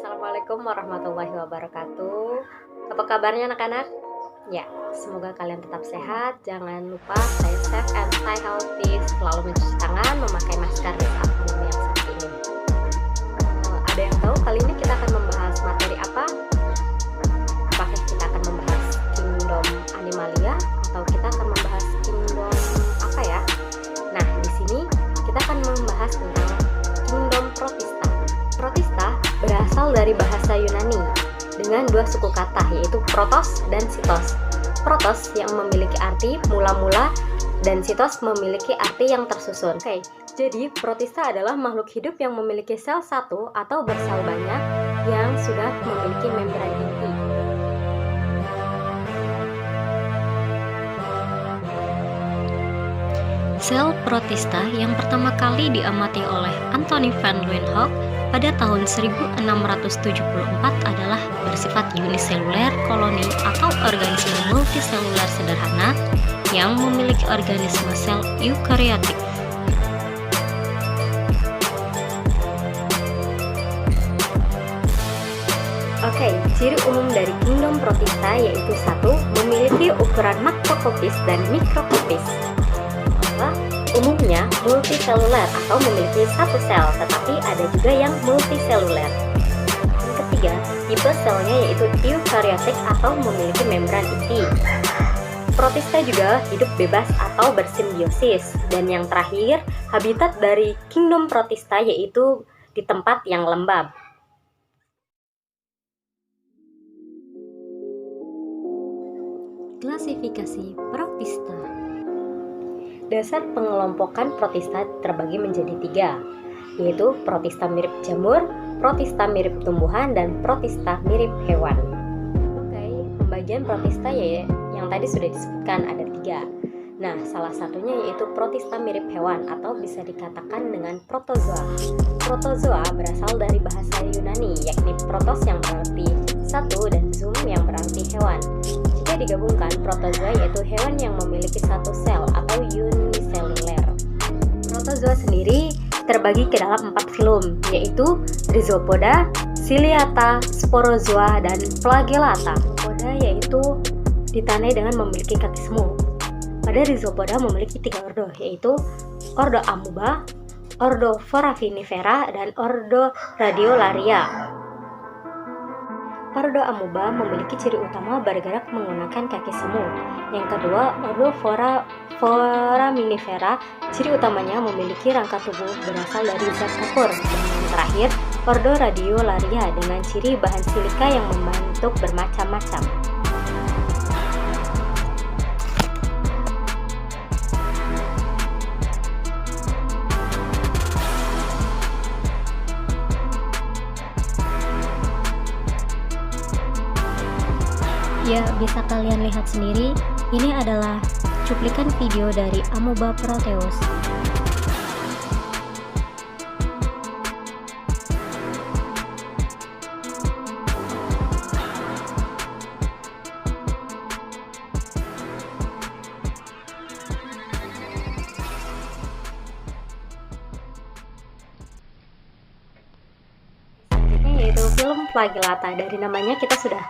Assalamualaikum warahmatullahi wabarakatuh. Apa kabarnya anak-anak? Ya, semoga kalian tetap sehat. Jangan lupa stay safe and stay healthy. Selalu mencuci tangan, memakai masker di saat pandemi yang saat ini. Ada yang tahu kali ini kita akan membahas materi apa? Apakah kita akan membahas Kingdom Animalia atau kita akan membahas Kingdom apa ya? Nah, di sini kita akan membahas tentang Kingdom Protista. Protista berasal dari bahasa Yunani dengan dua suku kata, yaitu protos dan sitos. Protos yang memiliki arti mula-mula dan sitos memiliki arti yang tersusun. Oke, jadi protista adalah makhluk hidup yang memiliki sel satu atau bersel banyak yang sudah memiliki membran inti. Sel protista yang pertama kali diamati oleh Anthony van Leeuwenhoek pada tahun 1674 adalah bersifat uniseluler koloni atau organisme multiseluler sederhana yang memiliki organisme sel eukariotik. Oke, ciri umum dari Kingdom Protista yaitu 1. Memiliki ukuran makroskopis dan mikroskopis. Umumnya multiseluler atau memiliki satu sel, tetapi ada juga yang multiseluler. Yang ketiga, tipe selnya yaitu eukariotik atau memiliki membran inti. Protista juga hidup bebas atau bersimbiosis. Dan yang terakhir, habitat dari Kingdom Protista yaitu di tempat yang lembab. Klasifikasi protista. Dasar pengelompokan protista terbagi menjadi 3, yaitu protista mirip jamur, protista mirip tumbuhan, dan protista mirip hewan. Oke, pembagian protista ya yang tadi sudah disebutkan ada 3. Nah, salah satunya yaitu protista mirip hewan atau bisa dikatakan dengan protozoa. Protozoa berasal dari bahasa Yunani, yakni protos yang berarti satu dan zoom yang berarti hewan. Jika digabungkan, protozoa yaitu hewan yang memiliki satu sel atau uniseluler. Protozoa sendiri terbagi ke dalam 4 filum, yaitu Rhizopoda, Ciliata, Sporozoa, dan Flagellata. Poda yaitu ditandai dengan memiliki kaki semu. Pada Rhizopoda memiliki 3 ordo, yaitu ordo Amoeba, ordo Foraminifera, dan ordo Radiolaria. Ordo Amoeba memiliki ciri utama bergerak menggunakan kaki semu. Yang kedua, ordo Foraminifera, ciri utamanya memiliki rangka tubuh berasal dari zat kapur. Dan yang terakhir, ordo Radiolaria dengan ciri bahan silika yang membentuk bermacam-macam. Ya, bisa kalian lihat sendiri, ini adalah cuplikan video dari Amoeba proteus. Selanjutnya yaitu film Flagellata. Dari namanya kita sudah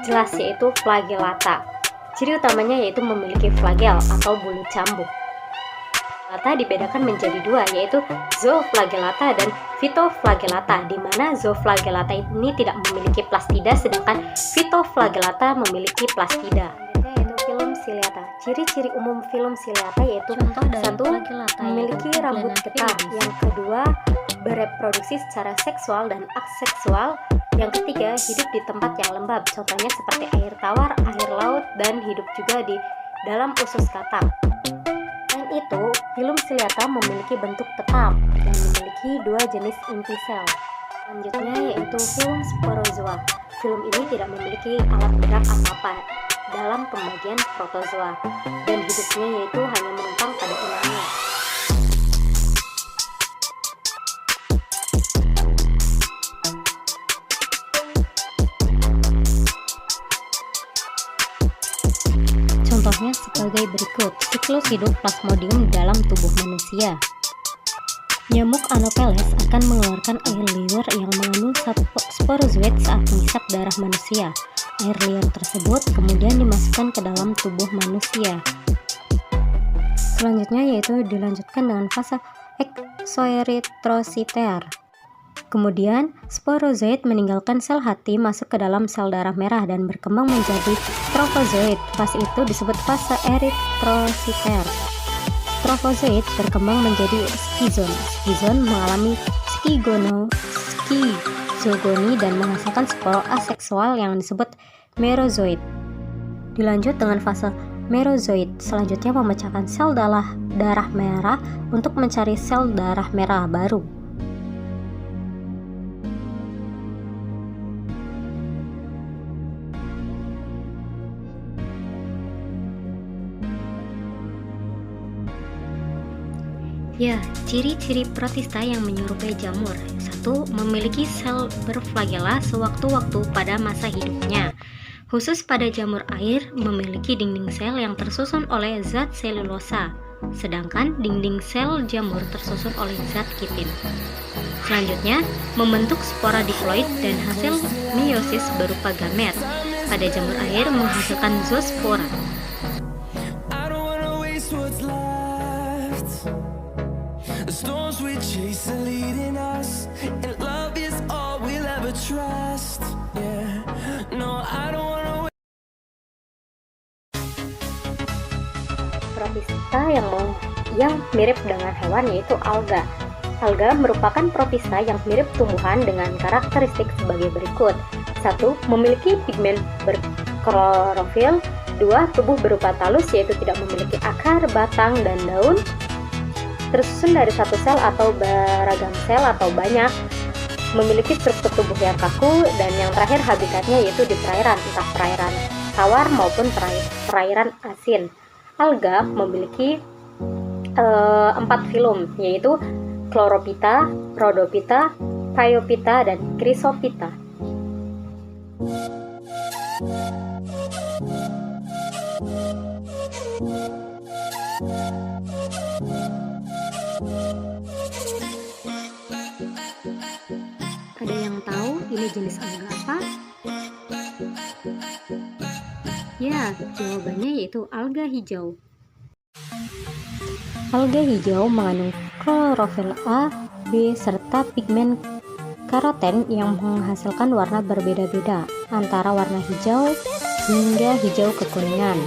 jelas yaitu Flagellata. Ciri utamanya yaitu memiliki flagel atau bulu cambuk. Flagellata dibedakan menjadi 2, yaitu Zooflagellata dan Phytoflagellata, di mana Zooflagellata ini tidak memiliki plastida sedangkan Phytoflagellata memiliki plastida. Yaitu film Ciliata. Ciri-ciri umum film Ciliata yaitu Contoh dari 1. Flagellata Memiliki yaitu rambut Planaphilus. tetap. Yang kedua, bereproduksi secara seksual dan aseksual. Yang ketiga, hidup di tempat yang lembab, contohnya seperti air tawar, air laut, dan hidup juga di dalam usus katak. Selain itu, film Ciliata memiliki bentuk tetap dan memiliki 2 jenis inti sel. Selanjutnya yaitu film Sporozoa. Film ini tidak memiliki alat gerak apa-apa dalam pembagian protozoa dan hidupnya yaitu hanya menumpang pada inangnya. Contohnya sebagai berikut, siklus hidup Plasmodium dalam tubuh manusia. Nyamuk Anopheles akan mengeluarkan air liur yang mengandung sporozoid saat menghisap darah manusia. Air liur tersebut kemudian dimasukkan ke dalam tubuh manusia. Selanjutnya yaitu dilanjutkan dengan fase eksoeritrositer. Kemudian, sporozoid meninggalkan sel hati masuk ke dalam sel darah merah dan berkembang menjadi trofozoid. Fase itu disebut fase eritrositer. Trofozoid berkembang menjadi skizon. Skizon mengalami skizogoni dan menghasilkan sporo aseksual yang disebut merozoid. Dilanjut dengan fase merozoid, selanjutnya memecahkan sel darah merah untuk mencari sel darah merah baru. Ya, ciri-ciri protista yang menyerupai jamur. 1. Memiliki sel berflagela sewaktu-waktu pada masa hidupnya. Khusus pada jamur air, memiliki dinding sel yang tersusun oleh zat selulosa, sedangkan dinding sel jamur tersusun oleh zat kitin. Selanjutnya, membentuk spora diploid dan hasil meiosis berupa gamet. Pada jamur air menghasilkan zoospora. The storms we chase are leading us, and love is all we'll ever trust. Yeah, no, I don't wanna. Protista yang mirip dengan hewan yaitu alga. Alga merupakan protista yang mirip tumbuhan dengan karakteristik sebagai berikut. 1. Memiliki pigmen berklorofil. 2. Tubuh berupa talus yaitu tidak memiliki akar, batang, dan daun. Tersusun dari satu sel atau beragam sel atau banyak, memiliki struktur tubuh yang kaku, dan yang terakhir habitatnya yaitu di perairan, entah perairan tawar maupun perairan asin. Alga memiliki 4 filum, yaitu Chlorophyta, Rhodophyta, Phaeophyta, dan Chrysophyta. Ada yang tahu ini jenis alga apa? Ya, jawabannya yaitu alga hijau. Alga hijau mengandung klorofil A, B, serta pigmen karoten yang menghasilkan warna berbeda-beda, antara warna hijau hingga hijau kekuningan.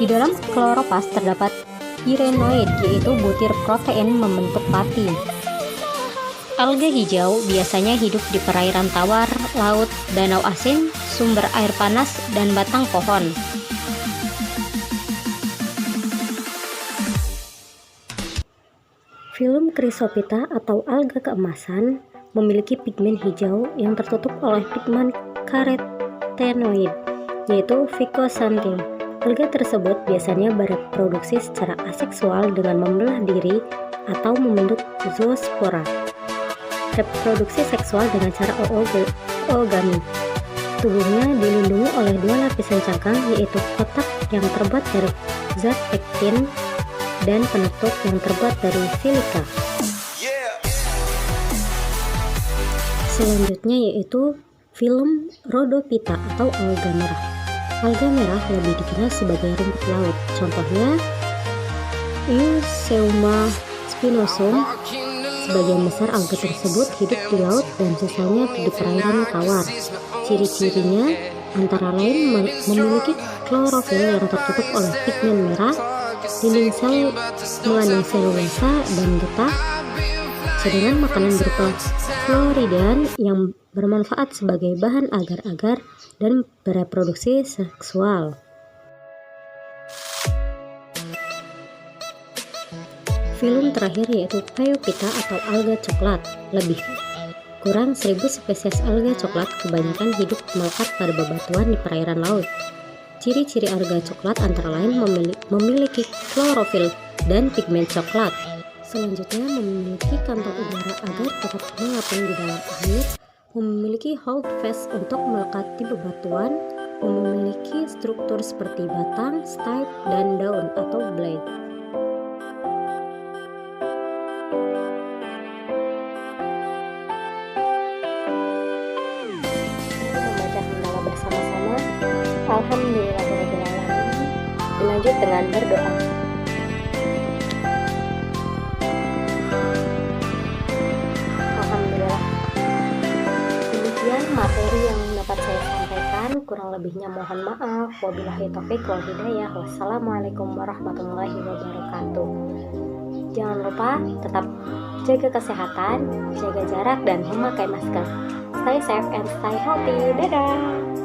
Di dalam kloropas terdapat pirenoid, yaitu butir protein membentuk pati. Alga hijau biasanya hidup di perairan tawar, laut, danau asin, sumber air panas, dan batang pohon. Filum Chrysophyta atau alga keemasan memiliki pigmen hijau yang tertutup oleh pigmen karotenoid, yaitu phycosanthin. Alga tersebut biasanya bereproduksi secara aseksual dengan membelah diri atau membentuk zoospora. Reproduksi seksual dengan cara oogami. Tubuhnya dilindungi oleh 2 lapisan cangkang, yaitu kotak yang terbuat dari zat pektin dan penutup yang terbuat dari silika. Selanjutnya yaitu filum Rhodophyta atau alga merah. Alga merah lebih dikenal sebagai rumput laut. Contohnya Eupseuma spinosum. Sebagian besar alga tersebut hidup di laut dan sisanya di perairan tawar. Ciri-cirinya antara lain memiliki klorofil yang tertutup oleh pigmen merah, dinding sel mengandung selulosa dan getah, sedangkan makanan berupa floridan yang bermanfaat sebagai bahan agar-agar dan bereproduksi seksual. Filum terakhir yaitu Phaeophyta atau alga coklat. Lebih kurang 1000 spesies alga coklat kebanyakan hidup melekat pada bebatuan di perairan laut. Ciri-ciri alga coklat antara lain memiliki klorofil dan pigmen coklat. Selanjutnya memiliki kantong udara agar dapat mengapung di dalam air, memiliki holdfast untuk melekat di bebatuan, memiliki struktur seperti batang, stipe, dan daun atau blade. Alhamdulillahirrahmanirrahim. Dilanjut dengan berdoa. Alhamdulillah. Demikian materi yang dapat saya sampaikan, kurang lebihnya mohon maaf. Wabillahi taufiq wal hidayah. Wassalamualaikum warahmatullahi wabarakatuh. Jangan lupa tetap jaga kesehatan, jaga jarak, dan memakai masker. Stay safe and stay healthy. Dadah!